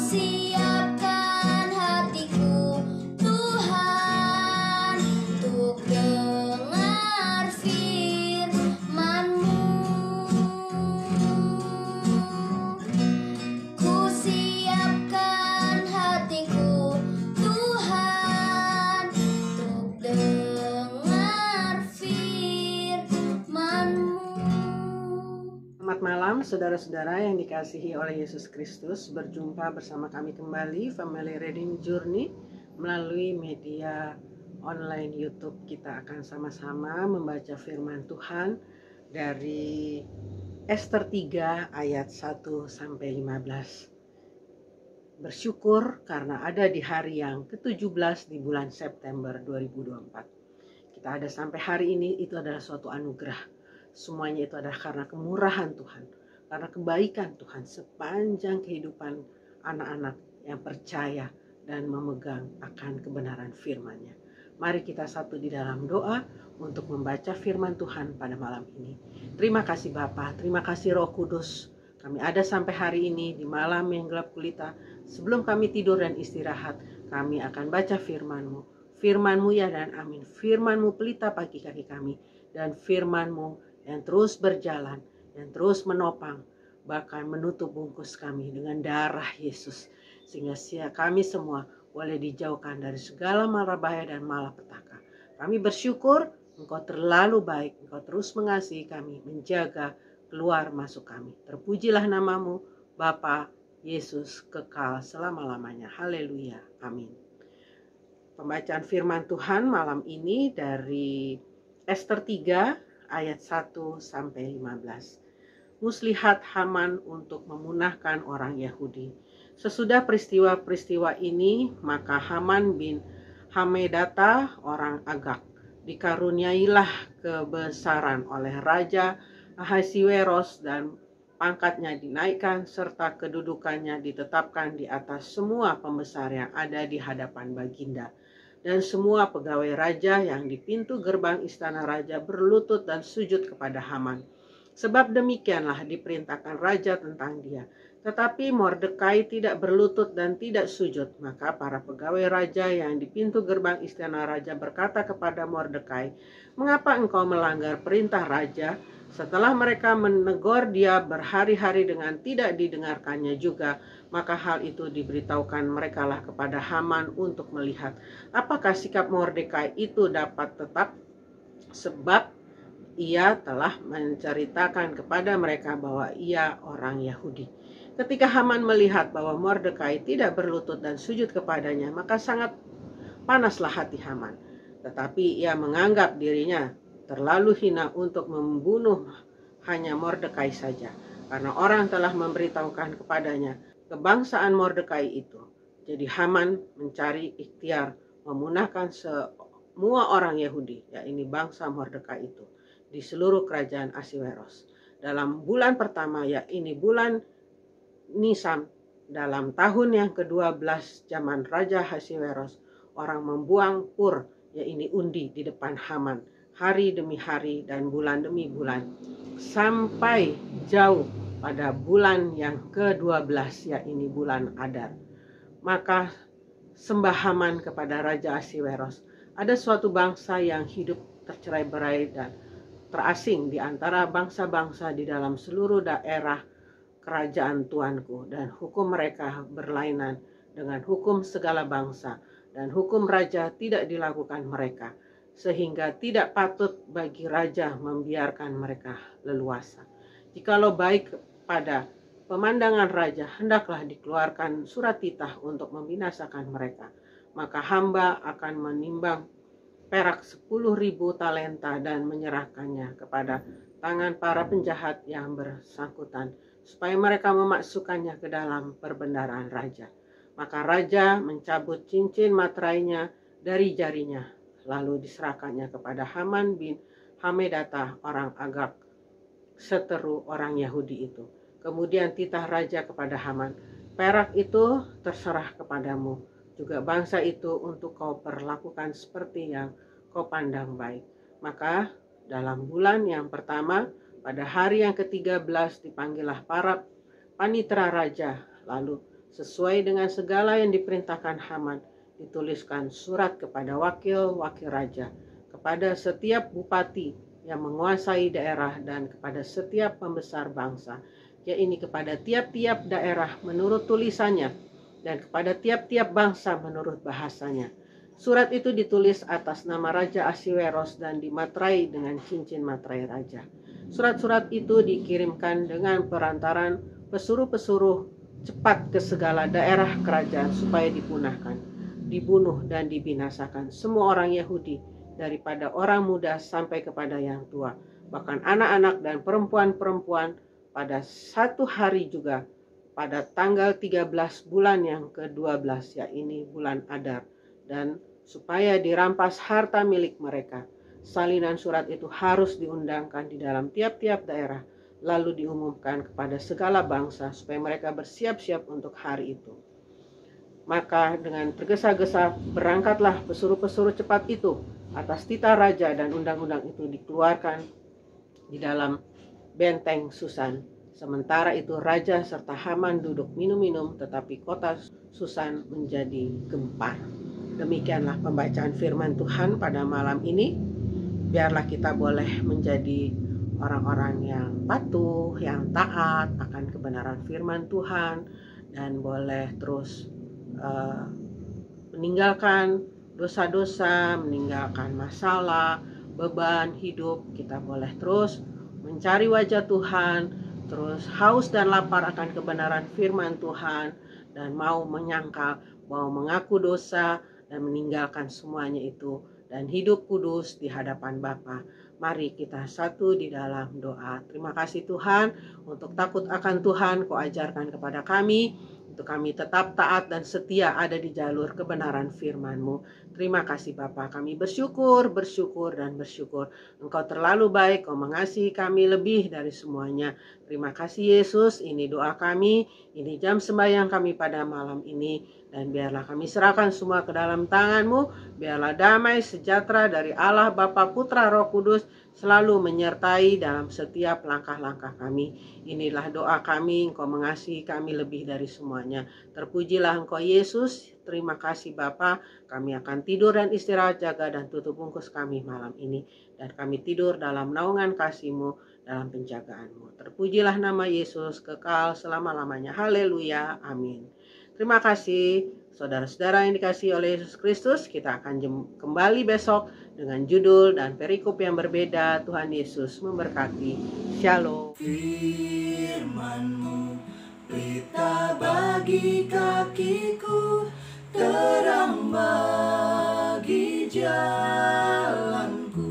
siapkan hatiku Tuhan untuk dengar firman-Mu. Ku siapkan hatiku Tuhan untuk dengar firman-Mu. Selamat malam saudara-saudara yang dikasihi oleh Yesus Kristus. Berjumpa bersama kami kembali Family Reading Journey melalui media online YouTube. Kita akan sama-sama membaca firman Tuhan dari Ester 3 ayat 1 sampai 15. Bersyukur karena ada di hari yang ke-17 di bulan September 2024. Kita ada sampai hari ini, itu adalah suatu anugerah. Semuanya itu adalah karena kemurahan Tuhan, karena kebaikan Tuhan sepanjang kehidupan anak-anak yang percaya dan memegang akan kebenaran firman-Nya. Mari kita satu di dalam doa untuk membaca firman Tuhan pada malam ini. Terima kasih Bapa, terima kasih Roh Kudus. Kami ada sampai hari ini di malam yang gelap gulita. Sebelum kami tidur dan istirahat, kami akan baca firman-Mu. Firman-Mu ya dan amin. Firman-Mu pelita bagi kaki kami, dan firman-Mu yang terus berjalan, yang terus menopang, bahkan menutup bungkus kami dengan darah Yesus, sehingga kami semua boleh dijauhkan dari segala mara bahaya dan malapetaka. Kami bersyukur Engkau terlalu baik, Engkau terus mengasihi kami, menjaga keluar masuk kami. Terpujilah namamu, Bapa Yesus, kekal selama-lamanya. Haleluya, amin. Pembacaan firman Tuhan malam ini dari Ester 3 ayat 1 sampai 15. Muslihat Haman untuk memunahkan orang Yahudi. Sesudah peristiwa-peristiwa ini, maka Haman bin Hamedata orang Agag dikaruniailah kebesaran oleh Raja Ahasiweros, dan pangkatnya dinaikkan serta kedudukannya ditetapkan di atas semua pembesar yang ada di hadapan baginda. Dan semua pegawai raja yang di pintu gerbang istana raja berlutut dan sujud kepada Haman. Sebab demikianlah diperintahkan raja tentang dia. Tetapi Mordekai tidak berlutut dan tidak sujud. Maka para pegawai raja yang di pintu gerbang istana raja berkata kepada Mordekai, "Mengapa engkau melanggar perintah raja?" Setelah mereka menegur dia berhari-hari dengan tidak didengarkannya juga, maka hal itu diberitahukan merekalah kepada Haman untuk melihat apakah sikap Mordekai itu dapat tetap, sebab ia telah menceritakan kepada mereka bahwa ia orang Yahudi. Ketika Haman melihat bahwa Mordekai tidak berlutut dan sujud kepadanya, maka sangat panaslah hati Haman. Tetapi ia menganggap dirinya terlalu hina untuk membunuh hanya Mordekai saja, karena orang telah memberitahukan kepadanya kebangsaan Mordekai itu. Jadi Haman mencari ikhtiar memunahkan semua orang Yahudi, yakni bangsa Mordekai itu, di seluruh kerajaan Ahasiweros. Dalam bulan pertama, yakni bulan Nisan, dalam tahun yang ke-12 zaman Raja Ahasiweros, orang membuang pur, yakni undi, di depan Haman, hari demi hari dan bulan demi bulan, sampai jauh pada bulan yang ke-12, yakni bulan Adar. Maka sembah Haman kepada Raja Ahasiweros. Ada suatu bangsa yang hidup tercerai-berai dan terasing di antara bangsa-bangsa di dalam seluruh daerah kerajaan Tuanku, dan hukum mereka berlainan dengan hukum segala bangsa, dan hukum raja tidak dilakukan mereka, sehingga tidak patut bagi raja membiarkan mereka leluasa. Jikalau baik pada pemandangan raja, hendaklah dikeluarkan surat titah untuk membinasakan mereka. Maka hamba akan menimbang perak 10.000 talenta dan menyerahkannya kepada tangan para penjahat yang bersangkutan, supaya mereka memasukkannya ke dalam perbendaharaan raja. Maka raja mencabut cincin materainya dari jarinya, lalu diserahkannya kepada Haman bin Hamedata orang Agag, seteru orang Yahudi itu. Kemudian titah raja kepada Haman, "Perak itu terserah kepadamu, juga bangsa itu untuk kau perlakukan seperti yang kau pandang baik." Maka dalam bulan yang pertama, pada hari yang ke-13 dipanggillah para panitera raja, lalu sesuai dengan segala yang diperintahkan Haman, dituliskan surat kepada wakil-wakil raja, kepada setiap bupati yang menguasai daerah, dan kepada setiap pembesar bangsa, yaitu kepada tiap-tiap daerah menurut tulisannya, dan kepada tiap-tiap bangsa menurut bahasanya. Surat itu ditulis atas nama Raja Ahasweros dan dimaterai dengan cincin materai raja. Surat-surat itu dikirimkan dengan perantaran pesuruh-pesuruh cepat ke segala daerah kerajaan supaya dipunahkan, dibunuh dan dibinasakan semua orang Yahudi, daripada orang muda sampai kepada yang tua, bahkan anak-anak dan perempuan-perempuan, pada satu hari juga, pada tanggal 13 bulan yang ke-12, yaitu bulan Adar, dan supaya dirampas harta milik mereka. Salinan surat itu harus diundangkan di dalam tiap-tiap daerah, lalu diumumkan kepada segala bangsa supaya mereka bersiap-siap untuk hari itu. Maka dengan tergesa-gesa berangkatlah pesuruh-pesuruh cepat itu atas titah raja, dan undang-undang itu dikeluarkan di dalam benteng Susan. Sementara itu raja serta Haman duduk minum-minum, tetapi kota Susan menjadi gempar. Demikianlah pembacaan firman Tuhan pada malam ini. Biarlah kita boleh menjadi orang-orang yang patuh, yang taat akan kebenaran firman Tuhan, dan boleh terus meninggalkan dosa-dosa, meninggalkan masalah, beban hidup. Kita boleh terus mencari wajah Tuhan, terus haus dan lapar akan kebenaran firman Tuhan, dan mau menyangkal, mau mengaku dosa dan meninggalkan semuanya itu, dan hidup kudus di hadapan Bapa. Mari kita satu di dalam doa. Terima kasih Tuhan untuk takut akan Tuhan Kau ajarkan kepada kami, untuk kami tetap taat dan setia ada di jalur kebenaran firman-Mu. Terima kasih Bapa, kami bersyukur dan bersyukur. Engkau terlalu baik, Kau mengasihi kami lebih dari semuanya. Terima kasih Yesus, ini doa kami, ini jam sembahyang kami pada malam ini. Dan biarlah kami serahkan semua ke dalam tangan-Mu. Biarlah damai sejahtera dari Allah Bapa, Putra, Roh Kudus selalu menyertai dalam setiap langkah-langkah kami. Inilah doa kami, Engkau mengasihi kami lebih dari semuanya. Terpujilah Engkau Yesus. Terima kasih Bapa. Kami akan tidur dan istirahat, jaga dan tutup bungkus kami malam ini. Dan kami tidur dalam naungan kasih-Mu, dalam penjagaan-Mu. Terpujilah nama Yesus kekal selama-lamanya. Haleluya. Amin. Terima kasih saudara-saudara yang dikasihi oleh Yesus Kristus. Kita akan kembali besok dengan judul dan perikop yang berbeda. Tuhan Yesus memberkati. Shalom. Firman-Mu pelita bagi kakiku, terang bagi jalanku.